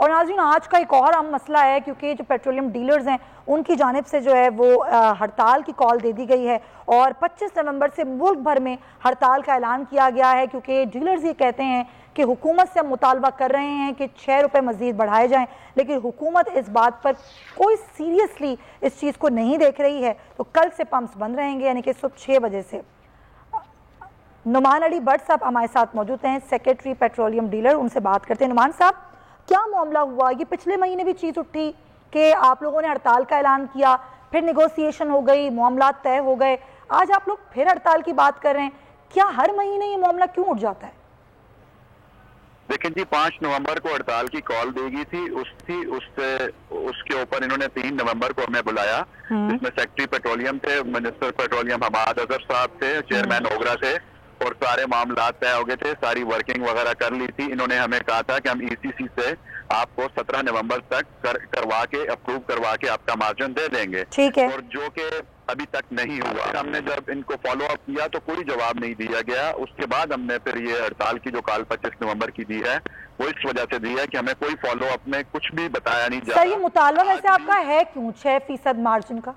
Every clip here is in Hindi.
और नाज़रीन, आज का एक और अहम मसला है क्योंकि जो पेट्रोलियम डीलर्स हैं उनकी जानिब से जो है वो हड़ताल की कॉल दे दी गई है और 25 नवंबर से मुल्क भर में हड़ताल का ऐलान किया गया है क्योंकि डीलर्स ये कहते हैं कि हुकूमत से हम मुतालबा कर रहे हैं कि 6 रुपये मज़ीद बढ़ाए जाएं, लेकिन हुकूमत इस बात पर कोई सीरियसली इस चीज़ को नहीं देख रही है। तो कल से पंप्स बंद रहेंगे, यानी कि सुबह 6 बजे से। नुमान अली भट्ट साहब हमारे साथ मौजूद हैं, सेक्रेटरी पेट्रोलियम डीलर, उनसे बात करते हैं। नुमान साहब, क्या मामला हुआ? ये पिछले महीने भी चीज़ उठी कि आप लोगों ने हड़ताल का ऐलान किया, फिर नेगोशिएशन हो गई, मामला तय हो गए, आज आप लोग फिर हड़ताल की बात कर रहे हैं। क्या हर महीने ये मामला क्यों उठ जाता है? देखिए जी, 5 नवंबर को हड़ताल की कॉल दी गई थी, उसके ऊपर इन्होंने 3 नवंबर को हमें बुलाया, जिसमें सेक्रेटरी पेट्रोलियम थे, मिनिस्टर पेट्रोलियम हमाद अजहर साहब थे, चेयरमैन ओगरा थे और सारे मामला तय हो गए थे, सारी वर्किंग वगैरह कर ली थी। इन्होंने हमें कहा था कि हम ईसीसी से आपको 17 नवंबर तक करवा के अप्रूव करवा के आपका मार्जिन दे देंगे, ठीक है, और जो कि अभी तक नहीं हुआ। हमने जब इनको फॉलो अप किया तो कोई जवाब नहीं दिया गया। उसके बाद हमने फिर ये हड़ताल की जो कॉल 25 नवंबर की दी है वो इस वजह से दी है कि हमें कोई फॉलो अप में कुछ भी बताया नहीं जा रहा। सर, ये मुतालबा वैसे आपका है क्यों 6% मार्जिन का?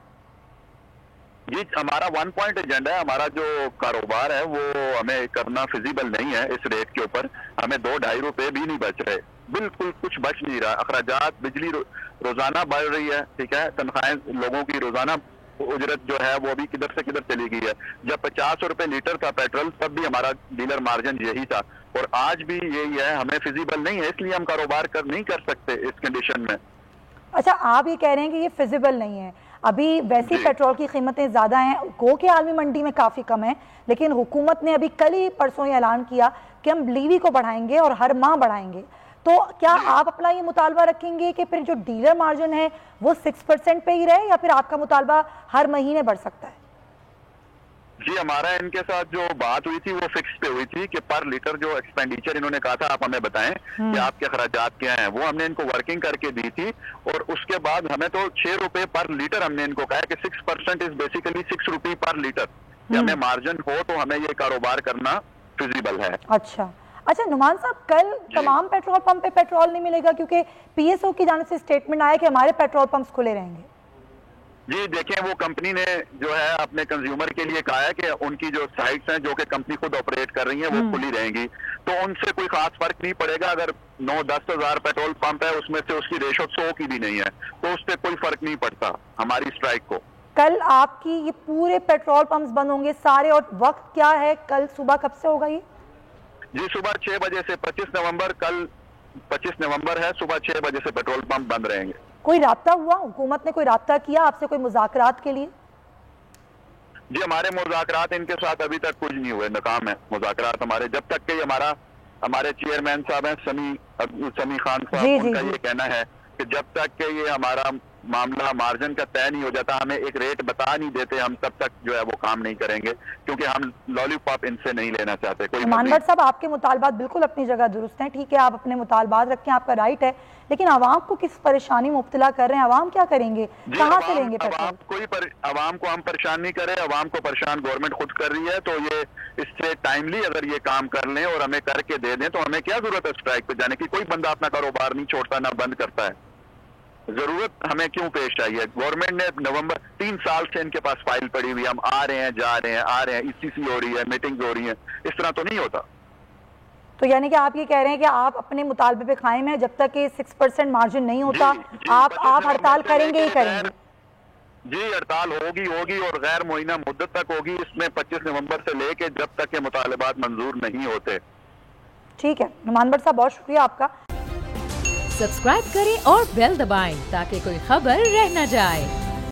ये हमारा 1 पॉइंट एजेंडा है। हमारा जो कारोबार है वो हमें करना फिजिबल नहीं है इस रेट के ऊपर। हमें 2-2.5 रुपए भी नहीं बच रहे, बिल्कुल कुछ बच नहीं रहा। अखराजात, बिजली रोजाना बढ़ रही है, ठीक है, तनख्वाहें लोगों की रोजाना उजरत जो है वो अभी किधर से किधर चली गई है। जब 50 रुपए लीटर था पेट्रोल तब भी हमारा डीलर मार्जिन यही था और आज भी यही है। हमें फिजिबल नहीं है, इसलिए हम कारोबार नहीं कर सकते इस कंडीशन में। अच्छा, आप ये कह रहे हैं कि ये फिजिबल नहीं है। अभी वैसे पेट्रोल की कीमतें ज़्यादा हैं, गो के आलमी मंडी में काफ़ी कम है, लेकिन हुकूमत ने अभी कल ही परसों ही ऐलान किया कि हम लीवी को बढ़ाएंगे और हर माह बढ़ाएंगे। तो क्या आप अपना ये मुतालबा रखेंगे कि फिर जो डीलर मार्जिन है वो 6% पे ही रहे या फिर आपका मुतालबा हर महीने बढ़ सकता है? जी, हमारा इनके साथ जो बात हुई थी वो फिक्स पे हुई थी कि पर लीटर जो एक्सपेंडिचर इन्होंने कहा था आप हमें बताएं कि आपके खर्चात क्या हैं, वो हमने इनको वर्किंग करके दी थी। और उसके बाद हमें तो 6 रुपए पर लीटर हमने इनको कहा कि 6% इज बेसिकली 6 रुपए पर लीटर। हमें मार्जिन हो तो हमें ये कारोबार करना फिजिबल है। अच्छा नुमान साहब, कल तमाम पेट्रोल पंप पे पेट्रोल नहीं मिलेगा क्योंकि पीएसओ की जानिब से स्टेटमेंट आया कि हमारे पेट्रोल पंप्स खुले रहेंगे। जी देखिए, वो कंपनी ने जो है अपने कंज्यूमर के लिए कहा है कि उनकी जो साइट्स हैं जो कि कंपनी खुद ऑपरेट कर रही है वो खुली रहेंगी, तो उनसे कोई खास फर्क नहीं पड़ेगा। अगर 9-10 हज़ार पेट्रोल पंप है उसमें से उसकी रेशो 100 की भी नहीं है तो उससे कोई फर्क नहीं पड़ता हमारी स्ट्राइक को। कल आपकी ये पूरे पेट्रोल पंप्स बंद होंगे सारे, और वक्त क्या है? कल सुबह कब से होगा ये? जी, सुबह 6 बजे से 25 नवंबर, कल 25 नवंबर है, सुबह 6 बजे से पेट्रोल पंप बंद रहेंगे। कोई राब्ता हुआ? हुकूमत ने कोई राब्ता किया आपसे, कोई मुज़ाकरात के लिए? जी, हमारे मुज़ाकरात इनके साथ अभी तक कुछ नहीं हुए, नाकाम है मुज़ाकरात हमारे। जब तक कि हमारे चेयरमैन साहब हैं समी खान साहब, उनका ये कहना है कि जब तक कि ये हमारा मामला मार्जिन का तय नहीं हो जाता, हमें एक रेट बता नहीं देते, हम तब तक जो है वो काम नहीं करेंगे, क्योंकि हम लॉलीपॉप इनसे नहीं लेना चाहते। कोई मानवर साहब, आपके मुतालबात बिल्कुल अपनी जगह दुरुस्त हैं, ठीक है, आप अपने मुतालबात रखें, आपका राइट है, लेकिन आवाम को किस परेशानी में मुब्तला कर रहे हैं? आवाम क्या करेंगे, कहाँ से लेंगे पेट्रोल? आवाम को हम परेशान नहीं करें, आवाम को परेशान गवर्नमेंट खुद कर रही है। तो ये इससे टाइमली अगर ये काम कर लें और हमें करके दे दें तो हमें क्या जरूरत है स्ट्राइक पे जाने की? कोई बंदा अपना कारोबार नहीं छोड़ता, ना बंद करता है। जरूरत हमें क्यों पेश आई है? गवर्नमेंट ने नवंबर 3 साल से इनके पास फाइल पड़ी हुई, हम आ रहे हैं, जा रहे हैं, आ रहे हैं, ईसीसी हो रही है, मीटिंग्स हो रही हैं, इस तरह तो नहीं होता। तो यानी कि आप ये कह रहे हैं कि आप अपने मुतालबे पे कायम हैं, जब तक कि 6% मार्जिन नहीं होता आप हड़ताल करेंगे ही करेंगे? जी, हड़ताल होगी और गैर मुअय्यना मुद्दत तक होगी। इसमें 25 नवंबर से लेके जब तक के मुतालबात मंजूर नहीं होते। ठीक है नुमान भट्ट साहब, बहुत शुक्रिया आपका। सब्सक्राइब करें और बेल दबाएं ताकि कोई खबर रह न जाए।